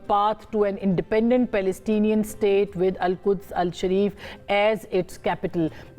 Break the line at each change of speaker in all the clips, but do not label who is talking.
path to an independent Palestinian state with Al-Quds Al-Sharif as its capital,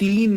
3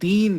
3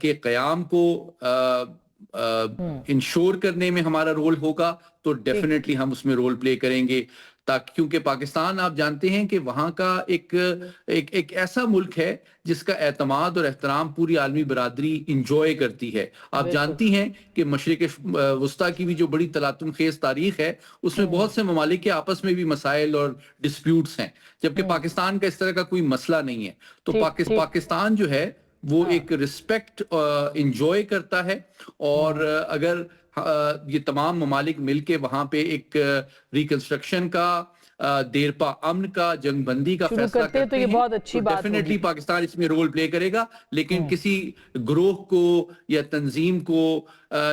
کے قیام کو ensure کرنے میں ہمارا رول ہوگا تو ڈیفینیٹلی ہم اس میں رول پلے کریں گے، تاکہ کیونکہ پاکستان آپ جانتے ہیں کہ وہاں کا ایک ایسا ملک ہے جس کا اعتماد اور احترام پوری عالمی برادری انجوائے کرتی ہے۔ آپ جانتی ہیں کہ مشرق وسطیٰ کی بھی جو بڑی تلاطم خیز تاریخ ہے اس میں بہت سے ممالک کے آپس میں بھی مسائل اور ڈسپیوٹس ہیں، جبکہ پاکستان کا اس طرح کا کوئی مسئلہ نہیں ہے۔ تو پاکستان جو ہے وہ ایک رسپیکٹ انجوائے کرتا ہے، اور اگر یہ تمام ممالک مل کے وہاں پہ ایک ریکنسٹرکشن کا، دیرپا امن کا، جنگ بندی کا فیصلہ کرتے ہیں تو یہ بہت اچھی بات ہے، ڈیفینیٹلی پاکستان اس میں رول پلے کرے گا، لیکن کسی گروہ کو یا تنظیم کو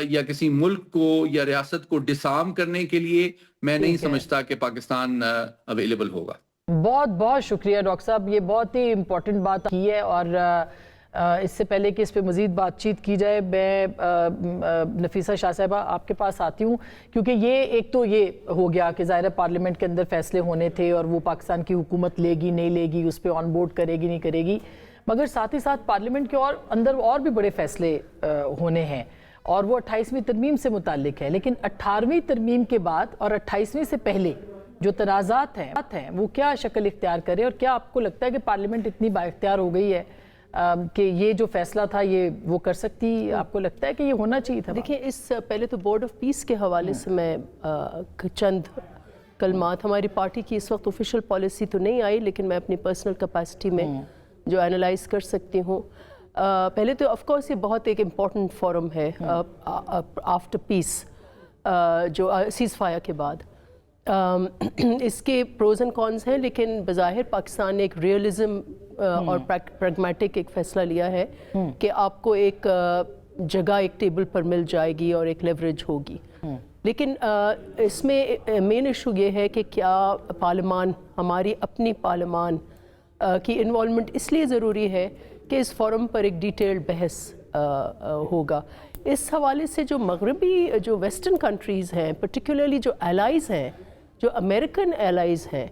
یا کسی ملک کو یا ریاست کو ڈسارم کرنے کے لیے میں نہیں سمجھتا کہ پاکستان اویلیبل ہوگا۔
بہت بہت شکریہ ڈاکٹر صاحب، یہ بہت ہی امپورٹنٹ بات کی ہے، اور اس سے پہلے کہ اس پہ مزید بات چیت کی جائے میں نفیسہ شاہ صاحبہ آپ کے پاس آتی ہوں، کیونکہ یہ ایک تو یہ ہو گیا کہ ظاہر پارلیمنٹ کے اندر فیصلے ہونے تھے اور وہ پاکستان کی حکومت لے گی نہیں لے گی، اس پہ آن بورڈ کرے گی نہیں کرے گی، مگر ساتھ ہی ساتھ پارلیمنٹ کے اندر اور بھی بڑے فیصلے ہونے ہیں، اور وہ 28ویں ترمیم سے متعلق ہے، لیکن 18ویں ترمیم کے بعد اور 28ویں سے پہلے جو تنازعات ہیں وہ کیا شکل اختیار کرے، اور کیا آپ کو لگتا ہے کہ پارلیمنٹ اتنی با اختیار ہو گئی ہے کہ یہ جو فیصلہ تھا یہ وہ کر سکتی؟ آپ کو لگتا ہے کہ یہ ہونا چاہیے تھا؟
دیکھیں، اس پہلے تو بورڈ آف پیس کے حوالے سے میں چند کلمات، ہماری پارٹی کی اس وقت آفیشیل پالیسی تو نہیں آئی، لیکن میں اپنی پرسنل کیپیسٹی میں جو اینالائز کر سکتی ہوں، پہلے تو آف کورس یہ بہت ایک امپورٹنٹ فورم ہے آفٹر پیس، جو سیز فائر کے بعد، اس کے پروز اینڈ کونز ہیں، لیکن بظاہر پاکستان نے ایک ریئلزم اور پریگمیٹک ایک فیصلہ لیا ہے کہ آپ کو ایک جگہ ایک ٹیبل پر مل جائے گی اور ایک لیوریج ہوگی، لیکن اس میں مین ایشو یہ ہے کہ کیا پارلیمان، ہماری اپنی پارلیمان کی انوالومنٹ اس لیے ضروری ہے کہ اس فورم پر ایک ڈیٹیلڈ بحث ہوگا۔ اس حوالے سے جو مغربی، جو ویسٹرن کنٹریز ہیں، پرٹیکولرلی جو الائز ہیں، جو امریکن الائز ہیں،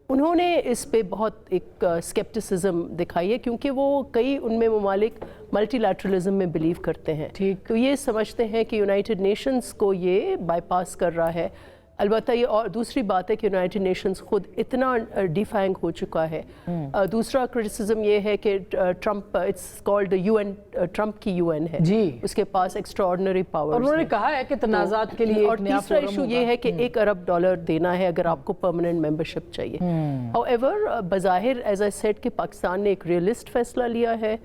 انہوں نے اس پہ بہت ایک سکیپٹسزم دکھائی ہے، کیونکہ وہ کئی ان میں ممالک ملٹی لیٹرلزم میں بلیو کرتے ہیں، تو یہ سمجھتے ہیں کہ یونائٹڈ نیشنز کو یہ بائی پاس کر رہا ہے۔ البتہ یہ اور دوسری بات ہے کہ یونائٹڈ نیشنز خود اتنا ڈیفینگ ہو چکا ہے۔ دوسرا کرٹیسزم یہ ہے کہ Trump, it's called U N, Trump کی یو این ہے، اس کے پاس ایکسٹرا آرڈنری پاورز،
اور انہوں نے کہا ہے کہ تنازعات کے لیے
اور تیسرا ایشو یہ ہے کہ $1 ارب دینا ہے اگر آپ کو پرماننٹ ممبرشپ چاہیے۔ ہاؤ ایور بظاہر ایز آئی سیڈ کہ پاکستان نے ایک ریئلسٹ فیصلہ لیا ہے،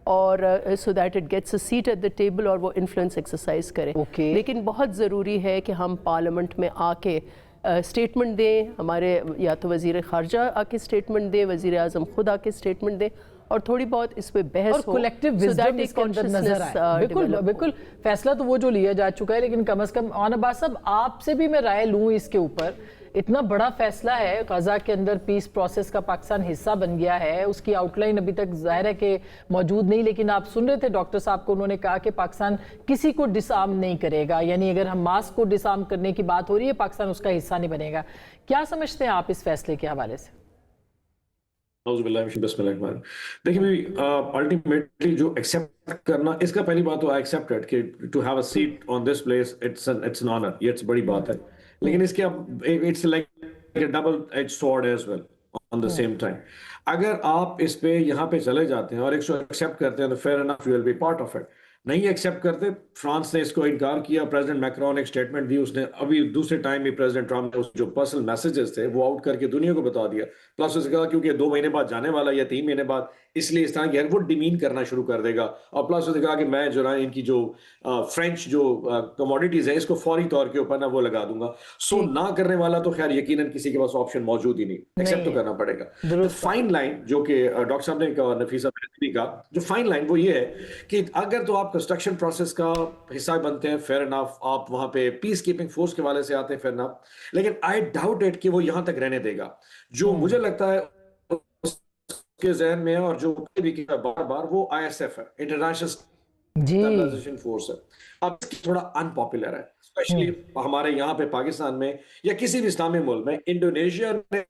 اور so that it gets a seat at the table, اور وہ انفلوئنس ایکسرسائز کرے، لیکن بہت ضروری ہے کہ ہم پارلیمنٹ میں آ کے اسٹیٹمنٹ دیں، ہمارے یا تو وزیر خارجہ آ کے اسٹیٹمنٹ دیں، وزیر اعظم خود آ کے اسٹیٹمنٹ دیں، اور تھوڑی بہت اس پہ بحث ہو،
اور کلیکٹیو وزڈم اس کے اندر نظر آئے۔ بالکل فیصلہ تو وہ جو لیا جا چکا ہے، لیکن کم از کم آن عباس صاحب آپ سے بھی میں رائے لوں اس کے اوپر، اتنا بڑا فیصلہ ہے، غزہ کے اندر پیس پروسیس کا پاکستان حصہ بن گیا ہے، اس کی آؤٹ لائن ابھی تک ظاہر ہے کہ موجود نہیں، لیکن آپ سن رہے تھے ڈاکٹر صاحب کو، انہوں نے کہا کہ پاکستان کسی کو ڈس آرم نہیں کرے گا، یعنی اگر حماس کو ڈس آرم کرنے کی بات ہو رہی ہے پاکستان اس کا حصہ نہیں بنے گا۔ کیا سمجھتے ہیں آپ اس فیصلے کے حوالے سے؟
بسم اللہ الرحمن۔ دیکھیں بھی الٹیمیٹلی جو ایکسیپٹ کرنا، اس کا پہلی بات تو آئی ایکسیپٹڈ کہ to have a seat on this place it's an honour, یہ بڑی بات ہے، لیکن اس کے اب it's like a double edge sword as well on the same time. اگر آپ اس پہ یہاں پہ چلے جاتے ہیں اور ایکسیپٹ کرتے ہیں تو fair enough you will be part of it, نہیں ایکسیپٹ کرتے، فرانس نے اس کو انکار کیا، پریزیڈنٹ میکرون نے ایک سٹیٹمنٹ دی، اس نے ابھی دوسرے ٹائم بھی پریزیڈنٹ ٹرمپ نے جو پرسنل میسیجز تھے وہ آؤٹ کر کے دنیا کو بتا دیا، پلس اس نے کہا کیونکہ 2 مہینے بعد جانے والا یا 3 مہینے بعد، اس لیے اس طرح کی وہ ڈیمین کرنا شروع کر دے گا، اور پلس اس نے کہا کہ میں جو نا ان کی جو فرینچ جو کموڈیٹیز ہیں اس کو فوری طور کے اوپر نا وہ لگا دوں گا، سو نہ کرنے والا تو خیر یقیناً کسی کے پاس آپشن موجود ہی نہیں، ایکسیپٹ تو کرنا پڑے گا۔ فائن لائن جو کہ ڈاکٹر صاحب نے کہا، نفیسہ نے کہا، جو فائن لائن وہ یہ ہے کہ اگر تو آپ کنسٹرکشن پروسیس کا حصہ بنتے ہیں، فیئر انف، آپ وہاں پہ پیس کیپنگ فورس کے والے سے آتے ہیں، فیئر انف، لیکن آئی ڈاؤٹ اٹ کہ وہ یہاں تک رہنے دے گا۔ جو مجھے لگتا ہے اس کے ذہن میں اور جو بھی بار بار وہ آئی ایس ایف ہے، انٹرنیشنل اسٹیبلائزیشن فورس ہے، اب تھوڑا ان پاپولر ہے، اسپیشلی ہمارے یہاں پہ پاکستان میں یا کسی بھی اسلامی ملک میں۔ انڈونیشیا نے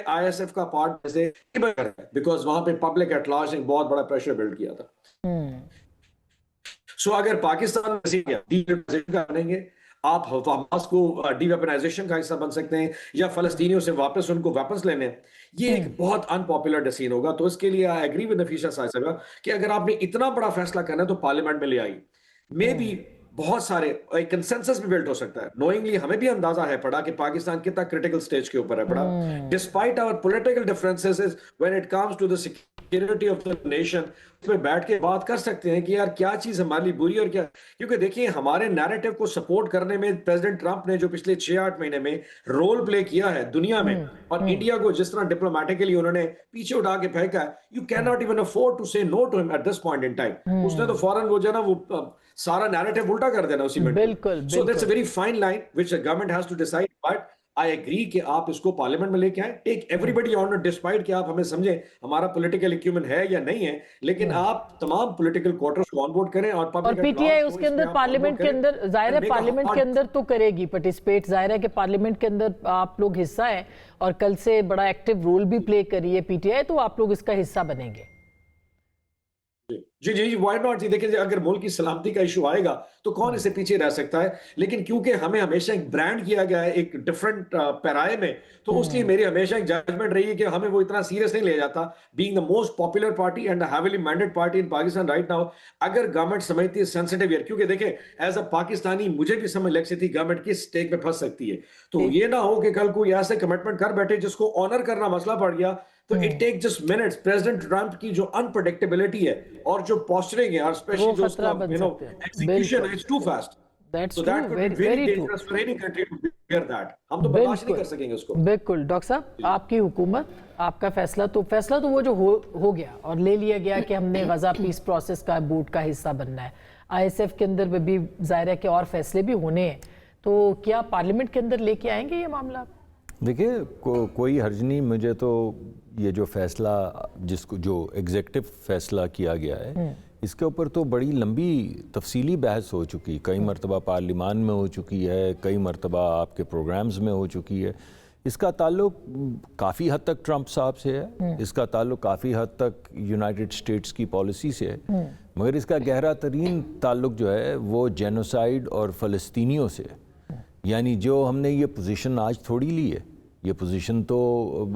آئی ایس ایف کا پارٹ جیسے بیکاز وہاں پہ پبلک ایٹ لارج نے بہت بڑا پریشر بلڈ کیا تھا، سو اگر پاکستان ڈی کریں گے، آپ حماس کو ڈی ویپنائزیشن کا حصہ بن سکتے ہیں، یا فلسطینیوں سے واپس ان کو ویپنز لینے ہیں، یہ ایک بہت ان پاپولر ڈیسیژن ہوگا. تو اس کے لیے آئی ایگری ود نفیسہ صاحبہ کہ اگر آپ نے اتنا بڑا فیصلہ کرنا ہے تو پارلیمنٹ میں لے آئی. مے بی بہت سارے ایک کنسنسس بھی بلڈ ہو سکتا ہے. نوئنگلی ہمیں بھی اندازہ ہے پڑا کہ پاکستان کتنا کریٹیکل سٹیج کے اوپر ہے پڑا. Despite our political differences when it comes to the security of the nation, اس میں بیٹھ کے بات کر سکتے ہیں کہ یار کیا چیز ہمارے لیے بری اور کیا. کیونکہ دیکھیے ہمارے نیریٹو کو سپورٹ کرنے میں پریزیڈنٹ ٹرمپ نے جو پچھلے 6-8 مہینے میں رول پلے کیا ہے دنیا میں، اور انڈیا کو جس طرح ڈپلومیٹکلی انہوں نے پیچھے اٹھا کے پھینکا ہے، you can not even afford to say no to ہم at this point in time. اس نے تو فوراً وہ جو ہے نا وہ سارا نیریٹو الٹا کر دینا اسی منٹ.
بالکل.
So that's a very fine line which the government has to decide. But I agree کہ آپ اس کو پارلیمنٹ میں لے کے آئیں. ٹیک everybody on ڈسپائٹ کہ آپ ہمیں سمجھیں ہمارا پولیٹیکل ایکیومن ہے یا نہیں ہے، لیکن آپ تمام پولیٹیکل کوارٹرز کو آن بورڈ کریں. اور
پی ٹی آئی اس کے اندر پارلیمنٹ کے اندر ظاہر ہے پارلیمنٹ کے اندر تو کرے گی پارٹیسپیٹ. ظاہر ہے کہ پارلیمنٹ کے اندر آپ لوگ حصہ ہیں اور کل سے بڑا ایکٹیو رول بھی پلے کری ہے پی ٹی آئی، تو آپ لوگ اس کا حصہ بنیں گے.
جی وائی ناٹ. دیکھیں اگر ملک کی سلامتی کا ایشو آئے گا تو کون اسے پیچھے رہ سکتا ہے. لیکن کیونکہ ہمیں ہمیشہ ایک برانڈ کیا گیا ہے ایک ڈفرنٹ پیرائے میں، تو اس لیے میری ہمیشہ ایک ججمنٹ رہی ہے کہ ہمیں وہ اتنا سیریس نہیں لیا جاتا. Being the most popular party and heavily mandate party in Pakistan right now, اگر گورنمنٹ سمجھتی ہے سینسٹیو ہے، کیونکہ دیکھیں ایز اے پاکستانی مجھے بھی سمجھ لگ سکتی گورنمنٹ کس اسٹیک میں پھنس سکتی ہے. تو یہ نہ ہو کہ کل کوئی ایسے کمٹمنٹ کر بیٹھے جس کو آنر کرنا مسئلہ پڑ گیا. تو it take just minutes. President Trump کی جو انپریڈکٹیبلٹی ہے اور جو پوسچرنگ ہے اور اسپیشلی جو اس کا ایگزیکیوشن ہے، it's too fast.
That's
So that
true,
could be
very
very
true.
dangerous for any country to bear that. ہم تو برداشت نہیں کر سکیں گے اس کو.
بالکل. ڈاکٹر صاحب آپ کی حکومت، آپ کا فیصلہ تو وہ جو ہو گیا اور لے لیا گیا کہ ہم نے غزہ پیس پروسیس کا بورڈ کا حصہ بننا ہے. آئی ایس ایف کے اندر بھی ظاہر ہے کہ اور فیصلے بھی ہونے ہیں، تو کیا پارلیمنٹ کے اندر لے کے آئیں گے یہ معاملہ؟
دیکھیں کوئی حرج نہیں. مجھے تو یہ جو فیصلہ جو ایگزیکٹو فیصلہ کیا گیا ہے اس کے اوپر تو بڑی لمبی تفصیلی بحث ہو چکی، کئی مرتبہ پارلیمان میں ہو چکی ہے، کئی مرتبہ آپ کے پروگرامز میں ہو چکی ہے. اس کا تعلق کافی حد تک ٹرمپ صاحب سے ہے، اس کا تعلق کافی حد تک یونائٹڈ اسٹیٹس کی پالیسی سے ہے، مگر اس کا گہرا ترین تعلق جو ہے وہ جینوسائیڈ اور فلسطینیوں سے ہے. یعنی جو ہم نے یہ پوزیشن آج تھوڑی لی ہے، یہ پوزیشن تو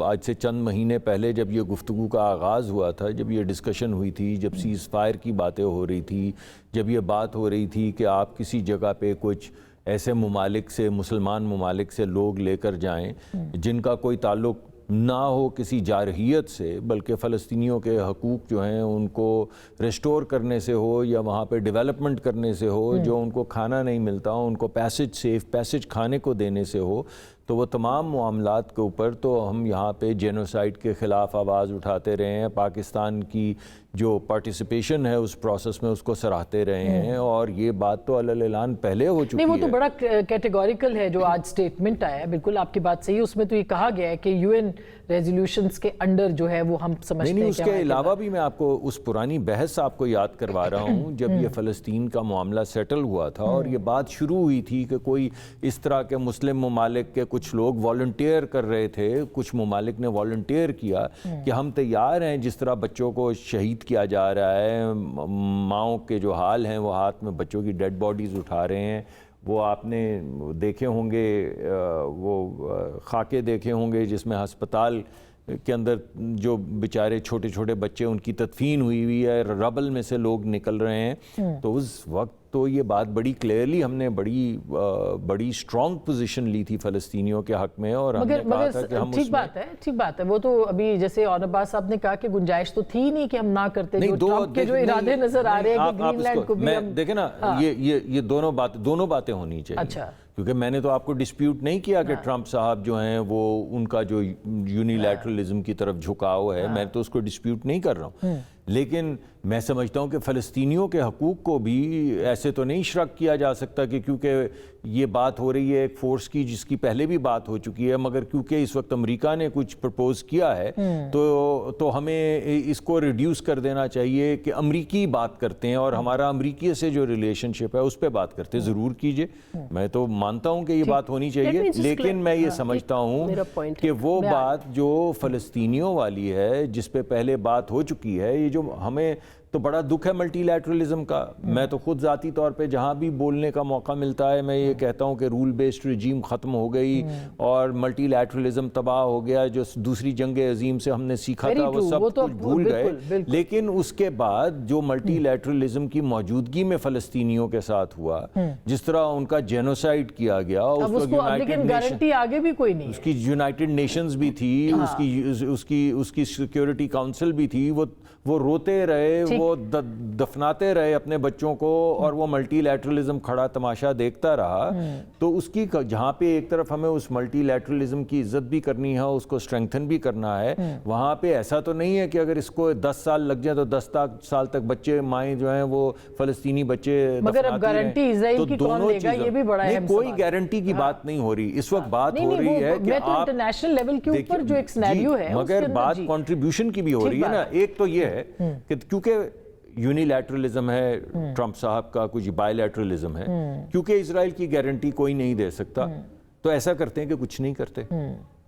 آج سے چند مہینے پہلے جب یہ گفتگو کا آغاز ہوا تھا، جب یہ ڈسکشن ہوئی تھی، جب سیز فائر کی باتیں ہو رہی تھی، جب یہ بات ہو رہی تھی کہ آپ کسی جگہ پہ کچھ ایسے ممالک سے، مسلمان ممالک سے لوگ لے کر جائیں جن کا کوئی تعلق نہ ہو کسی جارحیت سے، بلکہ فلسطینیوں کے حقوق جو ہیں ان کو ریسٹور کرنے سے ہو یا وہاں پہ ڈیولپمنٹ کرنے سے ہو، جو ان کو کھانا نہیں ملتا ان کو سیف پیسج کھانے کو دینے سے ہو، تو وہ تمام معاملات کے اوپر تو ہم یہاں پہ جینوسائیڈ کے خلاف آواز اٹھاتے رہے ہیں. پاکستان کی جو پارٹیسپیشن ہے اس پروسیس میں اس کو سراہتے رہے ہیں، اور یہ بات تو اعلان پہلے ہو چکی ہے.
نہیں، وہ تو بڑا کیٹیگوریکل ہے جو آج سٹیٹمنٹ آیا ہے. بالکل آپ کی بات صحیح ہے. اس میں تو یہ کہا گیا ہے کہ یو این ریزولوشنز کے انڈر جو ہے وہ ہم سمجھتے ہیں.
نہیں، اس کے علاوہ بھی میں آپ کو اس پرانی بحث آپ کو یاد کروا رہا ہوں. جب یہ فلسطین کا معاملہ سیٹل ہوا تھا اور یہ بات شروع ہوئی تھی کہ کوئی اس طرح کے مسلم ممالک کے کچھ لوگ والنٹیئر کر رہے تھے، کچھ ممالک نے والنٹیئر کیا کہ ہم تیار ہیں، جس طرح بچوں کو شہید کیا جا رہا ہے، ماؤں کے جو حال ہیں وہ ہاتھ میں بچوں کی ڈیڈ باڈیز اٹھا رہے ہیں. وہ آپ نے دیکھے ہوں گے، وہ خاکے دیکھے ہوں گے جس میں ہسپتال کے اندر جو بیچارے چھوٹے چھوٹے بچے ان کی تدفین ہوئی ہے، ربل میں سے لوگ نکل رہے ہیں. تو اس وقت تو یہ بات بڑی کلیئرلی ہم نے بڑی اسٹرانگ پوزیشن لی تھی فلسطینیوں کے حق میں، اور ہم نے کہا تھا کہ ہم
ٹھیک بات ہے. وہ تو ابھی جیسے اور عباس صاحب نے کہا کہ گنجائش تو تھی نہیں کہ ہم نہ کرتے. جو ٹرمپ کے جو ارادے نظر آ رہے ہیں کہ گرین لینڈ کو بھی ہم
دیکھیں نا، یہ دونوں باتیں ہونی چاہیے.
اچھا،
کیونکہ میں نے تو آپ کو ڈسپیوٹ نہیں کیا کہ ٹرمپ صاحب جو ہیں وہ ان کا جو یونیلیٹرلزم کی طرف جھکاؤ ہے، میں تو اس کو ڈسپیوٹ نہیں کر رہا ہوں. لیکن میں سمجھتا ہوں کہ فلسطینیوں کے حقوق کو بھی ایسے تو نہیں شرک کیا جا سکتا کہ کیونکہ یہ بات ہو رہی ہے ایک فورس کی جس کی پہلے بھی بات ہو چکی ہے، مگر کیونکہ اس وقت امریکہ نے کچھ پرپوز کیا ہے تو ہمیں اس کو ریڈیوس کر دینا چاہیے کہ امریکی بات کرتے ہیں اور ہمارا امریکی سے جو ریلیشن شپ ہے اس پہ بات کرتے ہیں. ضرور کیجئے، میں تو مانتا ہوں کہ یہ بات ہونی چاہیے، لیکن میں یہ سمجھتا ہوں کہ وہ بات جو فلسطینیوں والی ہے جس پہ پہلے بات ہو چکی ہے، یہ جو ہمیں تو بڑا دکھ ہے ملٹی لیٹرلزم کا. میں تو خود ذاتی طور پہ جہاں بھی بولنے کا موقع ملتا ہے میں یہ کہتا ہوں کہ رول بیسڈ رجیم ختم ہو گئی اور ملٹی لیٹرلزم تباہ ہو گیا. جو دوسری جنگ عظیم سے ہم نے سیکھا تھا وہ سب کچھ بھول گئے. لیکن اس کے بعد جو ملٹی لیٹرلزم کی موجودگی میں فلسطینیوں کے ساتھ ہوا, جس طرح ان کا جینوسائیڈ کیا گیا, اس کی یونائٹڈ نیشنز بھی تھی, اس کی سیکیورٹی کاؤنسل بھی تھی, وہ روتے رہے, وہ دفناتے رہے اپنے بچوں کو, اور وہ ملٹی لیٹرلزم کھڑا تماشا دیکھتا رہا. تو اس کی جہاں پہ ایک طرف ہمیں اس ملٹی لیٹرلزم کی عزت بھی کرنی ہے, اس کو اسٹرینگتھن بھی کرنا ہے, وہاں پہ ایسا تو نہیں ہے کہ اگر اس کو 10 سال لگ جائے تو 10 سال تک بچے مائیں جو ہیں وہ فلسطینی بچے دفناتی رہیں. تو دونوں چیزیں کوئی گارنٹی کی بات نہیں ہو رہی اس وقت. بات ہو رہی ہے کہ آپ
انٹرنیشنل لیول کے اوپر جو ایک سینیریو ہے,
مگر بات کنٹریبیوشن کی بھی ہو رہی ہے نا. ایک تو یہ ہے کہ کیونکہ یونیلیٹرلزم ہے ٹرمپ صاحب کا, کچھ بائی لیٹرلزم ہے, کیونکہ اسرائیل کی گارنٹی کوئی نہیں دے سکتا, تو ایسا کرتے ہیں کہ کچھ نہیں کرتے,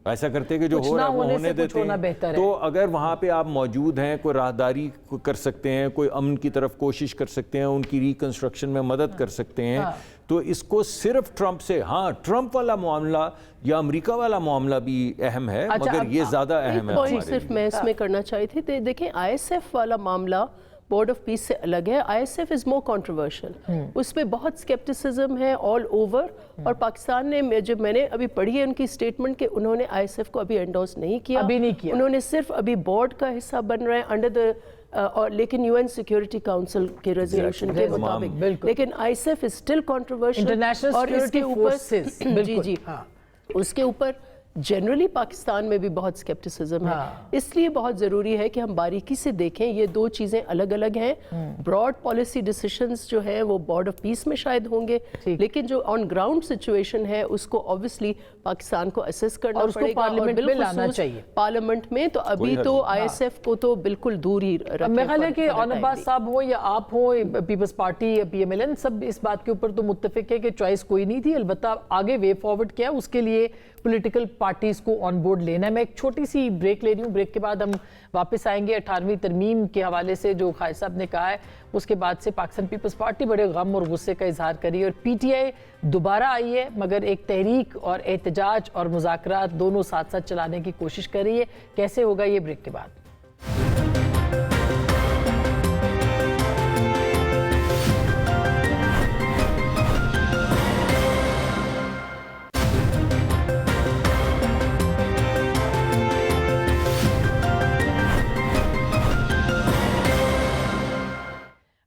ایسا کرتے کہ جو ہو رہا ہے وہ ہونے دیتے ہیں. تو اگر وہاں پہ آپ موجود ہیں, کوئی راہداری کر سکتے ہیں, کوئی امن کی طرف کوشش کر سکتے ہیں, ان کی ریکنسٹرکشن میں مدد کر سکتے ہیں, تو اس کو صرف ٹرمپ سے, ہاں ٹرمپ والا معاملہ یا امریکہ والا معاملہ بھی اہم ہے, مگر یہ زیادہ اہم ہے.
صرف میں اس میں کرنا چاہی تھی, دیکھیں آئی ایس ایف والا معاملہ بورڈ آف پیس سے الگ ہے. I S F is more controversial, اس پہ بہت سکیپٹسزم ہے آل اوور, اور پاکستان نے, جب میں نے ابھی پڑھی ہے ان کی سٹیٹمنٹ کہ انہوں نے آئی ایس ایف کو ابھی انڈورس نہیں کیا, انہوں نے صرف ابھی بورڈ کا حصہ بن رہے ہیں انڈر دا, لیکن یو این سیکیورٹی کاؤنسل کے ریزولوشن کے مطابق, لیکن I S F is still controversial. اور اس کے اوپر جی اس کے اوپر جنرلی پاکستان میں بھی بہت سکیپٹسزم ہے. اس لیے بہت ضروری ہے کہ ہم باریکی سے دیکھیں, یہ دو چیزیں الگ الگ ہیں. براڈ پالیسی ڈیسیشنز جو ہیں وہ بورڈ آف پیس میں شاید ہوں گے, لیکن جو آن گراؤنڈ سچویشن ہے اس کو اوبویسلی پاکستان کو اسیس کرنا پڑے گا, اور بالخصوص پارلیمنٹ میں. تو ابھی تو آئی ایس ایف کو تو بالکل دور ہی رکھیں.
میرے خیال ہے کہ اون عباس صاحب ہو یا آپ ہو, پیپلز پارٹی یا پی ایم ایل این, سب اس بات کے اوپر تو متفق ہے کہ چوائس کوئی نہیں تھی, البتہ آگے وے فارورڈ کیا, اس کے لیے پولیٹیکل پارٹیز کو آن بورڈ لینا ہے. میں ایک چھوٹی سی بریک لے رہی ہوں, بریک کے بعد ہم واپس آئیں گے. 18ویں ترمیم کے حوالے سے جو خالد صاحب نے کہا ہے, اس کے بعد سے پاکستان پیپلز پارٹی بڑے غم اور غصے کا اظہار کری, اور پی ٹی آئی دوبارہ آئی ہے, مگر ایک تحریک اور احتجاج اور مذاکرات دونوں ساتھ ساتھ چلانے کی کوشش کر رہی ہے. کیسے ہوگا یہ بریک کے بعد.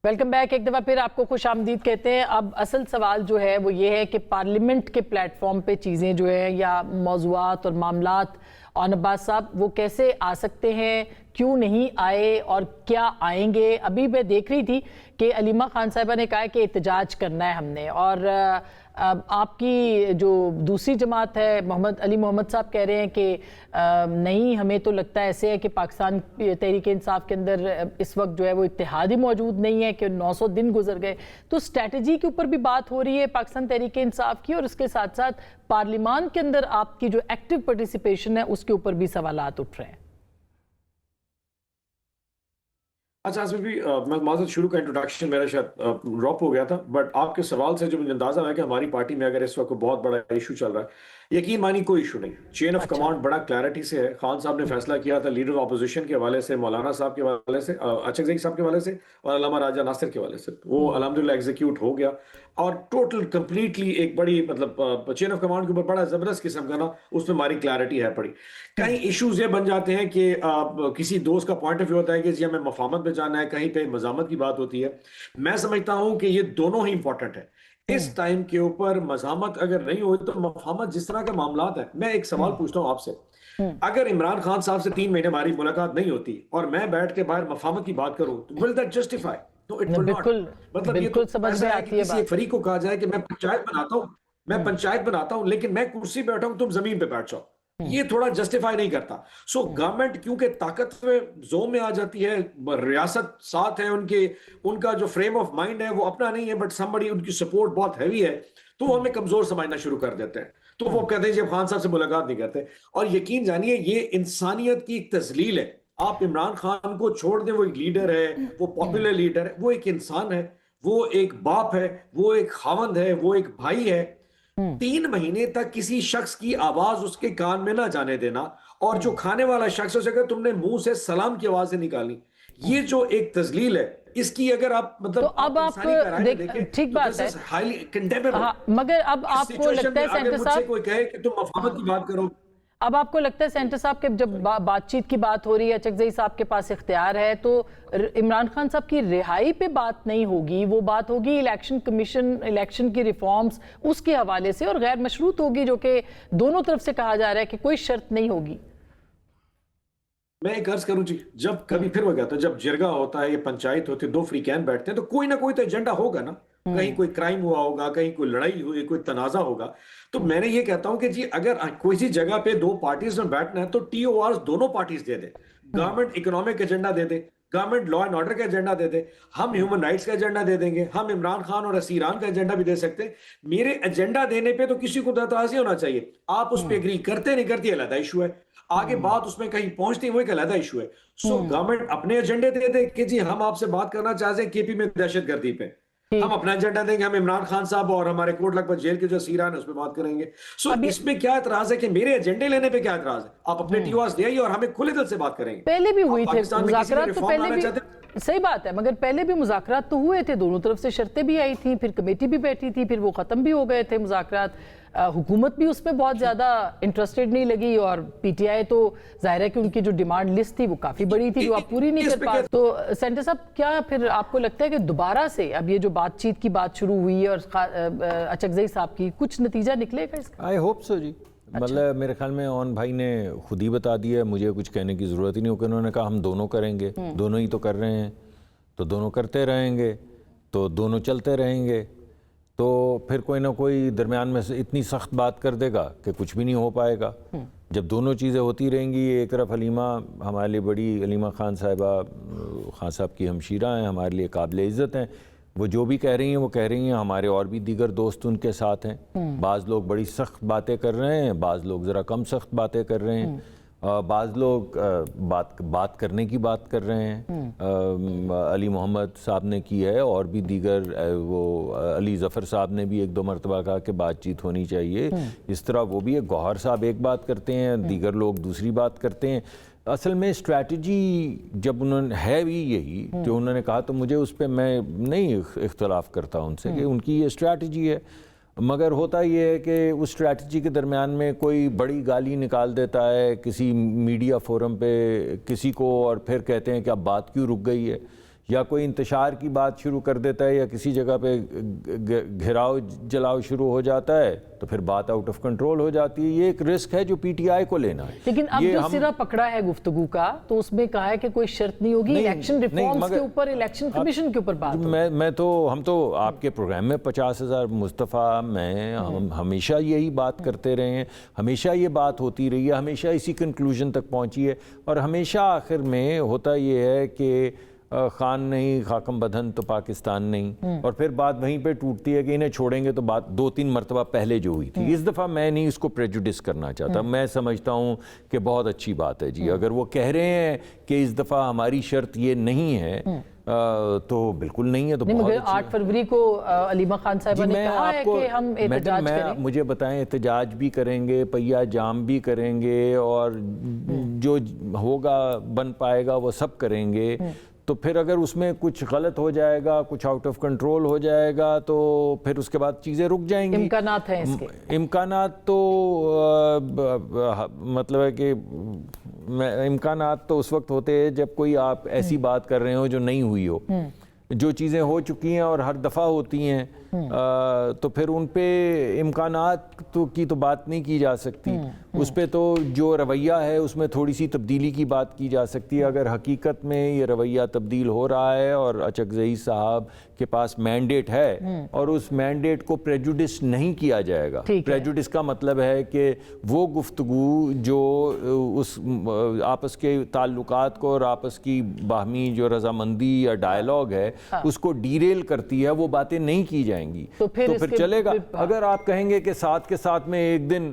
Welcome back. ایک دفعہ پھر آپ کو خوش آمدید کہتے ہیں. اب اصل سوال جو ہے وہ یہ ہے کہ پارلیمنٹ کے پلیٹ فارم پہ چیزیں جو ہیں یا موضوعات اور معاملات, اون عباس صاحب وہ کیسے آ سکتے ہیں, کیوں نہیں آئے اور کیا آئیں گے. ابھی میں دیکھ رہی تھی کہ علیمہ خان صاحبہ نے کہا ہے کہ احتجاج کرنا ہے ہم نے, اور آپ کی جو دوسری جماعت ہے محمد علی محمد صاحب کہہ رہے ہیں کہ نہیں, ہمیں تو لگتا ہے ایسے ہے کہ پاکستان تحریک انصاف کے اندر اس وقت جو ہے وہ اتحاد ہی موجود نہیں ہے, کہ 900 دن گزر گئے. تو اسٹریٹجی کے اوپر بھی بات ہو رہی ہے پاکستان تحریک انصاف کی, اور اس کے ساتھ ساتھ پارلیمان کے اندر آپ کی جو ایکٹیو پارٹیسپیشن ہے اس کے اوپر بھی سوالات اٹھ رہے ہیں.
اچھا آصف بھی, میں معذرت شروع کا انٹروڈکشن میرا شاید ڈراپ ہو گیا تھا, بٹ آپ کے سوال سے جو مجھے اندازہ ہے کہ ہماری پارٹی میں اگر اس وقت بہت بڑا ایشو چل رہا ہے, یقین مانی کوئی ایشو نہیں. چین آف کمانڈ بڑا کلیئرٹی سے ہے. خان صاحب نے فیصلہ کیا تھا لیڈر اپوزیشن کے حوالے سے, مولانا صاحب کے حوالے سے, اچھک صاحب کے حوالے سے, اور علامہ راجہ ناصر کے حوالے سے. وہ الحمدللہ ایگزیکیوٹ ہو گیا, اور ٹوٹل کمپلیٹلی ایک بڑی مطلب چین آف کمانڈ کے اوپر بڑا زبردست قسم کا نا اس میں ہماری کلیئرٹی ہے پڑی. کہیں ایشوز یہ بن جاتے ہیں کہ کسی دوست کا پوائنٹ آف ویو ہوتا ہے کہ جی ہمیں مفاہمت میں جانا ہے, کہیں پہ مزاحمت کی بات ہوتی ہے. میں سمجھتا ہوں کہ یہ دونوں ہی امپورٹنٹ ہے. اس ٹائم کے اوپر مزاحمت اگر نہیں ہوئی تو مفاہمت جس طرح کے معاملات ہیں. میں ایک سوال پوچھتا ہوں آپ سے, اگر عمران خان صاحب سے 3 مہینے ہماری ملاقات نہیں ہوتی اور میں بیٹھ کے باہر مفاہمت کی بات کروں, will that justify? No, it will not. مطلب یہ تو ایسا ہے کہ کسی ایک فریق کو کہا جائے کہ میں پنچایت بناتا ہوں لیکن میں کرسی بیٹھا ہوں, تم زمین پہ بیٹھ جاؤ, یہ تھوڑا جسٹیفائی نہیں کرتا. سو گورنمنٹ کیونکہ طاقت میں زوم میں آ جاتی ہے, ریاست ساتھ ہے, ان کا جو فریم آف مائنڈ ہے وہ اپنا نہیں ہے, بٹ somebody ان کی سپورٹ بہت ہیوی ہے, تو وہ ہمیں کمزور سمجھنا شروع کر دیتے ہیں. تو وہ کہتے ہیں جب خان صاحب سے ملاقات نہیں کرتے. اور یقین جانیے یہ انسانیت کی ایک تذلیل ہے. آپ عمران خان کو چھوڑ دیں، وہ ایک لیڈر ہے، وہ پاپولر لیڈر ہے، وہ ایک انسان ہے، وہ ایک باپ ہے، وہ ایک خاوند ہے، وہ ایک بھائی ہے. 3 مہینے تک کسی شخص کی آواز اس کے کان میں نہ جانے دینا، اور جو کھانے والا شخص ہے اگر تم نے منہ سے سلام کی آوازیں نکالی، یہ جو ایک تذلیل ہے، اس کی اگر آپ مطلب
تو اب آپ ٹھیک بات ہے، مگر اب آپ کو لگتا ہے سینٹر صاحب،
کوئی کہے کہ تم مفاہمت کی بات کرو،
اب آپ کو لگتا ہے سینٹر صاحب کہ جب بات چیت کی بات ہو رہی ہے، اچکزئی صاحب کے پاس اختیار ہے، تو عمران خان صاحب کی رہائی پہ بات نہیں ہوگی، وہ بات ہوگی الیکشن کمیشن، الیکشن کی ریفارمز اس کے حوالے سے، اور غیر مشروط ہوگی، جو کہ دونوں طرف سے کہا جا رہا ہے کہ کوئی شرط نہیں ہوگی.
میں ایک عرض کروں جی، جب کبھی پھر وہ کہتا ہے جب جرگہ ہوتا ہے یا پنچایت ہوتی ہے، 2 فریقین بیٹھتے ہیں، تو کوئی نہ کوئی تو ایجنڈا ہوگا نا، کہیں کوئی کرائم ہوا ہوگا، کہیں کوئی لڑائی ہوئی، کوئی تنازع ہوگا. تو میں نے یہ کہتا ہوں کہ جی اگر کوئی سی جگہ پہ 2 پارٹیز میں بیٹھنا ہے تو ٹی او آرز دونوں parties they they, government economic agenda they they, government law and order کا ایجنڈا دے دے، ہم ہیومن رائٹس کا ایجنڈا دے دیں گے، ہم عمران خان اور اسیران کا ایجنڈا بھی دے سکتے ہیں. میرے ایجنڈا دینے پہ تو کسی کو اعتراض نہیں ہونا چاہیے، آپ اس پہ ایگری کرتے نہیں کرتے علیحدہ ایشو ہے، آگے بات اس میں کہیں پہنچتی وہ ایک علیحدہ ایشو ہے. سو گورنمنٹ اپنے ایجنڈے دے دے کہ جی ہم آپ سے بات کرنا چاہتے ہیں کے پی میں دہشت گردی پہ، ہم اپنا ایجنڈا دیں گے، ہم عمران خان صاحب اور ہمارے کوٹ لکھپت جیل کے جو اسیران ہیں اس پہ بات کریں گے. سو اس میں کیا اعتراض ہے کہ میرے ایجنڈے لینے پہ کیا اعتراض ہے؟ آپ اپنے ٹی او آرز دے آئیے اور ہمیں کھلے دل سے بات کریں گے.
پہلے بھی ہوئی تھے
پاکستان میں کسی
مذاکرات، تو پہلے بھی صحیح بات ہے، مگر پہلے بھی مذاکرات تو ہوئے تھے، دونوں طرف سے شرطیں بھی آئی تھیں، پھر کمیٹی بھی بیٹھی تھی، پھر وہ ختم بھی ہو گئے تھے مذاکرات. حکومت بھی اس میں بہت زیادہ انٹرسٹڈ نہیں لگی، اور پی ٹی آئی تو ظاہر ہے کہ ان کی جو ڈیمانڈ لسٹ تھی وہ کافی بڑی تھی، جو آپ پوری نہیں کر پا. تو سینٹر صاحب کیا پھر آپ کو لگتا ہے کہ دوبارہ سے اب یہ جو بات چیت کی بات شروع ہوئی ہے اور اچکزئی صاحب کی، کچھ نتیجہ نکلے گا اس کا؟
آئی ہوپ سو جی. مطلب میرے خیال میں اون بھائی نے خود ہی بتا دیا ہے، مجھے کچھ کہنے کی ضرورت ہی نہیں ہو، کہ انہوں نے کہا ہم دونوں کریں گے، دونوں ہی تو کر رہے ہیں، تو دونوں کرتے رہیں گے، تو دونوں چلتے رہیں گے، تو پھر کوئی نہ کوئی درمیان میں سے اتنی سخت بات کر دے گا کہ کچھ بھی نہیں ہو پائے گا. جب دونوں چیزیں ہوتی رہیں گی، ایک طرف حلیمہ ہمارے لیے بڑی، حلیمہ خان صاحبہ خان صاحب کی ہمشیرہ ہیں، ہمارے لیے قابل عزت ہیں، وہ جو بھی کہہ رہی ہیں وہ کہہ رہی ہیں، ہمارے اور بھی دیگر دوست ان کے ساتھ ہیں. بعض لوگ بڑی سخت باتیں کر رہے ہیں، بعض لوگ ذرا کم سخت باتیں کر رہے ہیں، بعض لوگ بات کرنے کی بات کر رہے ہیں. علی محمد صاحب نے کی ہے، اور بھی دیگر، وہ علی ظفر صاحب نے بھی 1-2 مرتبہ کہا کہ بات چیت ہونی چاہیے. اس طرح وہ بھی، ایک گوہر صاحب ایک بات کرتے ہیں، دیگر لوگ دوسری بات کرتے ہیں. اصل میں اسٹریٹجی جب انہوں نے ہے بھی یہی جو انہوں نے کہا، تو مجھے اس پہ میں نہیں اختلاف کرتا ان سے کہ ان کی یہ اسٹریٹجی ہے. مگر ہوتا یہ ہے کہ اس اسٹریٹجی کے درمیان میں کوئی بڑی گالی نکال دیتا ہے کسی میڈیا فورم پہ کسی کو، اور پھر کہتے ہیں کہ اب بات کیوں رک گئی ہے، یا کوئی انتشار کی بات شروع کر دیتا ہے، یا کسی جگہ پہ گھراؤ جلاؤ شروع ہو جاتا ہے، تو پھر بات آؤٹ آف کنٹرول ہو جاتی ہے. یہ ایک رسک ہے جو پی ٹی آئی کو لینا ہے.
لیکن اب جو سرا پکڑا ہے گفتگو کا، تو اس میں کہا ہے کہ کوئی شرط نہیں ہوگی الیکشن ریفارمز کے اوپر، الیکشن کمیشن کے اوپر بات.
ہم تو آپ کے پروگرام میں 50,000 مصطفیٰ میں ہم ہمیشہ یہی بات کرتے رہے ہیں، ہمیشہ یہ بات ہوتی رہی ہے، ہمیشہ اسی کنکلوژن تک پہنچی ہے، اور ہمیشہ آخر میں ہوتا یہ ہے کہ خان نہیں خاکم بدھن تو پاکستان نہیں، اور پھر بات وہیں پہ ٹوٹتی ہے کہ انہیں چھوڑیں گے تو بات 2-3 مرتبہ پہلے جو ہوئی تھی. اس دفعہ میں نہیں اس کو پریجوڈس کرنا چاہتا، میں سمجھتا ہوں کہ بہت اچھی بات ہے جی. اگر وہ کہہ رہے ہیں کہ اس دفعہ ہماری شرط یہ نہیں ہے تو بالکل نہیں ہے، تو بہت اچھی.
8 فروری کو علیمہ خان صاحبہ نے کہا ہے کہ ہم احتجاج کریں.
مجھے بتائیں، احتجاج بھی کریں گے، پہیہ جام بھی کریں گے، اور جو ہوگا بن پائے گا وہ سب کریں گے. تو پھر اگر اس میں کچھ غلط ہو جائے گا، کچھ آؤٹ آف کنٹرول ہو جائے گا، تو پھر اس کے بعد چیزیں رک جائیں گی.
امکانات ہیں اس کے،
امکانات تو مطلب ہے کہ امکانات تو اس وقت ہوتے ہیں جب کوئی آپ ایسی بات کر رہے ہو جو نہیں ہوئی ہو. جو چیزیں ہو چکی ہیں اور ہر دفعہ ہوتی ہیں، تو پھر ان پہ امکانات کی تو بات نہیں کی جا سکتی. اس پہ تو جو رویہ ہے اس میں تھوڑی سی تبدیلی کی بات کی جا سکتی ہے. اگر حقیقت میں یہ رویہ تبدیل ہو رہا ہے اور اچکزئی صاحب کے پاس مینڈیٹ ہے اور اس مینڈیٹ کو پریجوڈس نہیں کیا جائے گا. پریجوڈس کا مطلب ہے کہ وہ گفتگو جو اس آپس کے تعلقات کو اور آپس کی باہمی جو رضامندی یا ڈائلاگ ہے اس کو ڈیریل کرتی ہے، وہ باتیں نہیں کی جائیں گی. تو پھر چلے گا. اگر آپ کہیں گے کہ ساتھ کے ساتھ میں ایک دن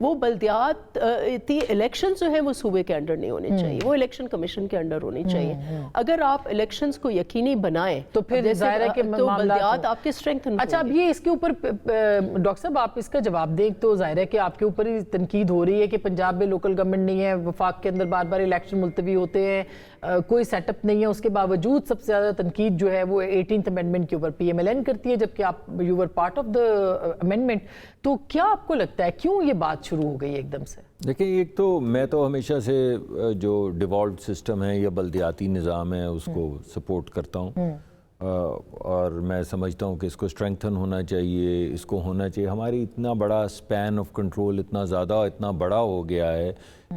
وہ بلدیاتی الیکشن جو ہیں وہ صوبے کے انڈر نہیں ہونے چاہیے، وہ الیکشن کمیشن کے انڈر ہونی چاہیے۔ اگر آپ الیکشنز کو یقینی بنائیں
تو پھر ظاہر ہے کہ
تو
معاملات
بلدیات آپ کے اسٹرینگتھن
اچھا اب یہ اس کے اوپر ڈاکٹر صاحب آپ اس کا جواب دیں تو ظاہر ہے کہ آپ کے اوپر ہی تنقید ہو رہی ہے کہ پنجاب میں لوکل گورنمنٹ نہیں ہے، وفاق کے اندر بار بار الیکشن ملتوی ہوتے ہیں، کوئی سیٹ اپ نہیں ہے، اس کے باوجود سب سے زیادہ تنقید جو ہے وہ 18th امینڈمنٹ کے اوپر PMLN کرتی ہے، جبکہ آپ you were part of the amendment. تو کیا آپ کو لگتا ہے کیوں یہ بات شروع ہو گئی ایک دم سے؟
دیکھیں ایک تو میں تو ہمیشہ سے جو ڈیوالوڈ سسٹم ہے یا بلدیاتی نظام ہے اس کو سپورٹ کرتا ہوں، اور میں سمجھتا ہوں کہ اس کو اسٹرینگتھن ہونا چاہیے، اس کو ہونا چاہیے۔ ہماری اتنا بڑا اسپین آف کنٹرول اتنا زیادہ اتنا بڑا ہو گیا ہے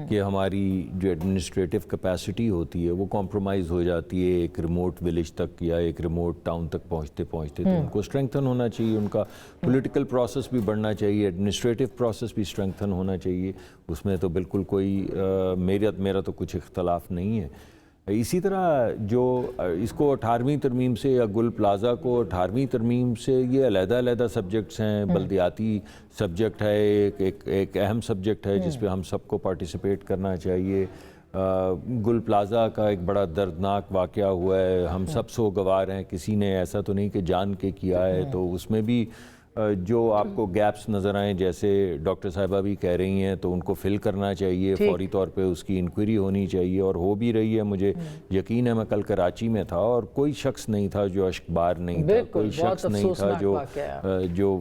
کہ ہماری جو ایڈمنسٹریٹو کیپیسٹی ہوتی ہے وہ کمپرومائز ہو جاتی ہے ایک ریموٹ ولیج تک یا ایک ریموٹ ٹاؤن تک پہنچتے تو ان کو اسٹرینگتھن ہونا چاہیے، ان کا پولیٹیکل پروسیس بھی بڑھنا چاہیے، ایڈمنسٹریٹو پروسیس بھی اسٹرینگتھن ہونا چاہیے، اس میں تو بالکل کوئی میرا تو کچھ اختلاف نہیں ہے۔ اسی طرح جو اس کو 18ویں ترمیم سے یا گل پلازا کو 18ویں ترمیم سے یہ علیحدہ علیحدہ سبجیکٹس ہیں، بلدیاتی سبجیکٹ ہے ایک اہم سبجیکٹ ہے جس پہ ہم سب کو پارٹیسپیٹ کرنا چاہیے۔ گل پلازا کا ایک بڑا دردناک واقعہ ہوا ہے، ہم سب سوگوار ہیں، کسی نے ایسا تو نہیں کہ جان کے کیا ہے، تو اس میں بھی جو آپ کو گیپس نظر آئیں جیسے ڈاکٹر صاحبہ بھی کہہ رہی ہیں تو ان کو فل کرنا چاہیے، فوری طور پہ اس کی انکوائری ہونی چاہیے، اور ہو بھی رہی ہے۔ مجھے یقین ہے، میں کل کراچی میں تھا اور کوئی شخص نہیں تھا جو اشکبار نہیں تھا، کوئی شخص نہیں تھا جو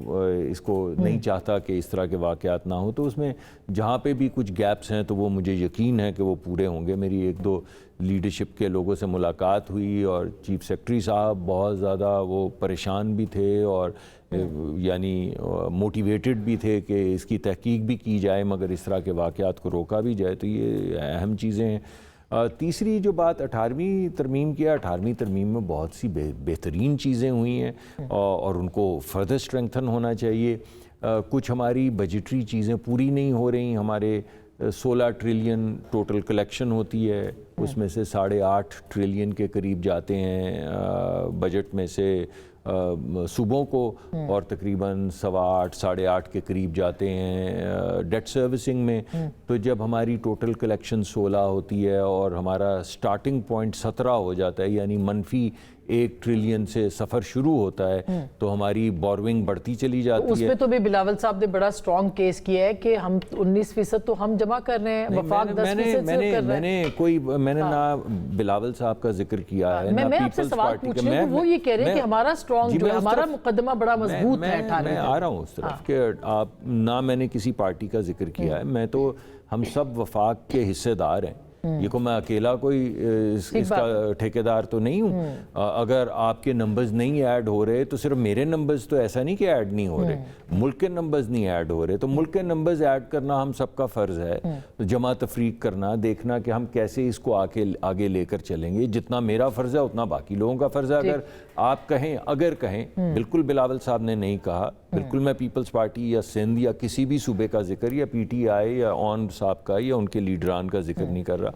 اس کو نہیں چاہتا کہ اس طرح کے واقعات نہ ہوں، تو اس میں جہاں پہ بھی کچھ گیپس ہیں تو وہ مجھے یقین ہے کہ وہ پورے ہوں گے۔ میری ایک دو لیڈرشپ کے لوگوں سے ملاقات ہوئی اور چیف سیکرٹری صاحب بہت زیادہ وہ پریشان بھی تھے اور یعنی موٹیویٹڈ بھی تھے کہ اس کی تحقیق بھی کی جائے مگر اس طرح کے واقعات کو روکا بھی جائے، تو یہ اہم چیزیں ہیں۔ تیسری جو بات 18ویں ترمیم کی ہے، 18ویں ترمیم میں بہت سی بہترین چیزیں ہوئی ہیں اور ان کو فردر اسٹرینگتھن ہونا چاہیے۔ کچھ ہماری بجٹری چیزیں پوری نہیں ہو رہی، ہمارے 16 ٹریلین ٹوٹل کلیکشن ہوتی ہے، اس میں سے 8.5 ٹریلین کے قریب جاتے ہیں بجٹ میں سے صوبوں کو، اور تقریباً 8.25 8.5 کے قریب جاتے ہیں ڈیٹ سروسنگ میں۔ تو جب ہماری ٹوٹل کلیکشن 16 ہوتی ہے اور ہمارا سٹارٹنگ پوائنٹ 17 ہو جاتا ہے، یعنی منفی 1 ٹریلین سے سفر شروع ہوتا ہے، تو ہماری بوروئنگ بڑھتی چلی جاتی ہے۔
اس پہ تو بھی بلاول صاحب نے بڑا سٹرونگ کیس کیا ہے کہ ہم 19% تو ہم جمع کر رہے ہیں، وفاق 10% سے کر رہے ہیں۔
میں نے نہ بلاول صاحب کا ذکر کیا ہے،
میں آپ سے سوال پوچھ رہی ہوں، وہ یہ کہہ رہے ہیں کہ ہمارا سٹرونگ جو ہے، ہمارا مقدمہ بڑا مضبوط ہے۔
میں آ رہا ہوں اس طرف کہ آپ نہ میں نے کسی پارٹی کا ذکر کیا ہے، میں تو ہم سب وفاق کے حصے دار ہیں، یہ کو میں اکیلا کوئی اس کا ٹھیکیدار تو نہیں ہوں۔ اگر آپ کے نمبرز نہیں ایڈ ہو رہے تو صرف میرے نمبرز تو ایسا نہیں کہ ایڈ نہیں ہو رہے، ملک کے نمبرز نہیں ایڈ ہو رہے، تو ملک کے نمبرز ایڈ کرنا ہم سب کا فرض ہے، جمع تفریق کرنا، دیکھنا کہ ہم کیسے اس کو آگے لے کر چلیں گے۔ جتنا میرا فرض ہے اتنا باقی لوگوں کا فرض ہے۔ اگر کہیں بالکل بلاول صاحب نے نہیں کہا، بالکل میں پیپلز پارٹی یا سندھ یا کسی بھی صوبے کا ذکر یا PTI یا اون صاحب کا یا ان کے لیڈران کا ذکر نہیں کر رہا،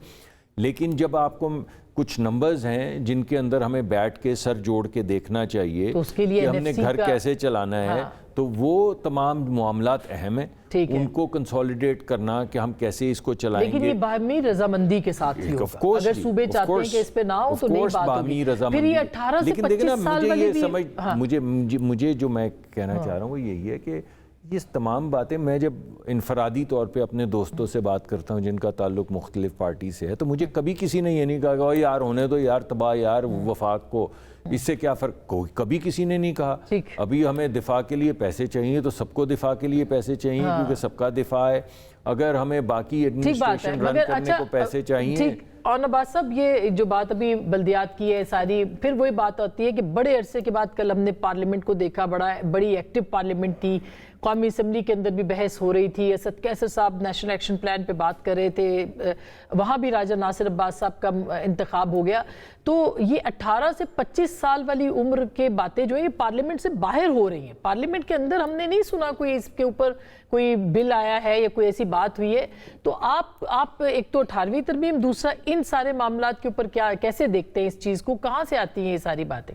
لیکن جب آپ کو کچھ نمبرز ہیں جن کے اندر ہمیں بیٹھ کے سر جوڑ کے دیکھنا چاہیے کہ ہم نے گھر کیسے چلانا ہے، تو وہ تمام معاملات اہم ہیں، ان کو کنسولیڈیٹ کرنا کہ ہم کیسے اس کو چلائیں گے۔
لیکن یہ باہمی رضامندی کے ساتھ ہی ہوگا، اگر صوبے چاہتے ہیں کہ اس پہ نہ ہو تو نہیں بات ہوگی۔ پھر یہ 18 سے 25 سال والی بھی،
مجھے جو میں کہنا چاہ رہا ہوں وہ یہی ہے کہ یہ تمام باتیں میں جب انفرادی طور پہ اپنے دوستوں سے بات کرتا ہوں جن کا تعلق مختلف پارٹی سے ہے، تو مجھے کبھی کسی نے یہ نہیں کہا کہ یار ہونے دو یار، تباہ یار وفاق کو، اس سے کیا فرق، کبھی کسی نے نہیں کہا۔ ابھی ہمیں دفاع کے لیے پیسے چاہیے تو سب کو دفاع کے لیے پیسے چاہیے کیونکہ سب کا دفاع ہے، اگر ہمیں باقی ایڈمنسٹریشن رن کرنے کو پیسے چاہیے۔
اور نواز صاحب یہ جو بات ابھی بلدیات کی ہے ساری، پھر وہی بات ہوتی ہے کہ بڑے عرصے کے بعد کل ہم نے پارلیمنٹ کو دیکھا، بڑی ایکٹیو پارلیمنٹ تھی، قومی اسمبلی کے اندر بھی بحث ہو رہی تھی، اسد کیسر صاحب نیشنل ایکشن پلان پہ بات کر رہے تھے، وہاں بھی راجہ ناصر عباس صاحب کا انتخاب ہو گیا۔ تو یہ 18 سے 25 سال والی عمر کے باتیں جو ہیں یہ پارلیمنٹ سے باہر ہو رہی ہیں، پارلیمنٹ کے اندر ہم نے نہیں سنا کوئی اس کے اوپر کوئی بل آیا ہے یا کوئی ایسی بات ہوئی ہے۔ تو آپ ایک تو 18ویں ترمیم، دوسرا ان سارے معاملات کے اوپر کیسے دیکھتے ہیں اس چیز کو، کہاں سے آتی ہیں یہ ساری باتیں؟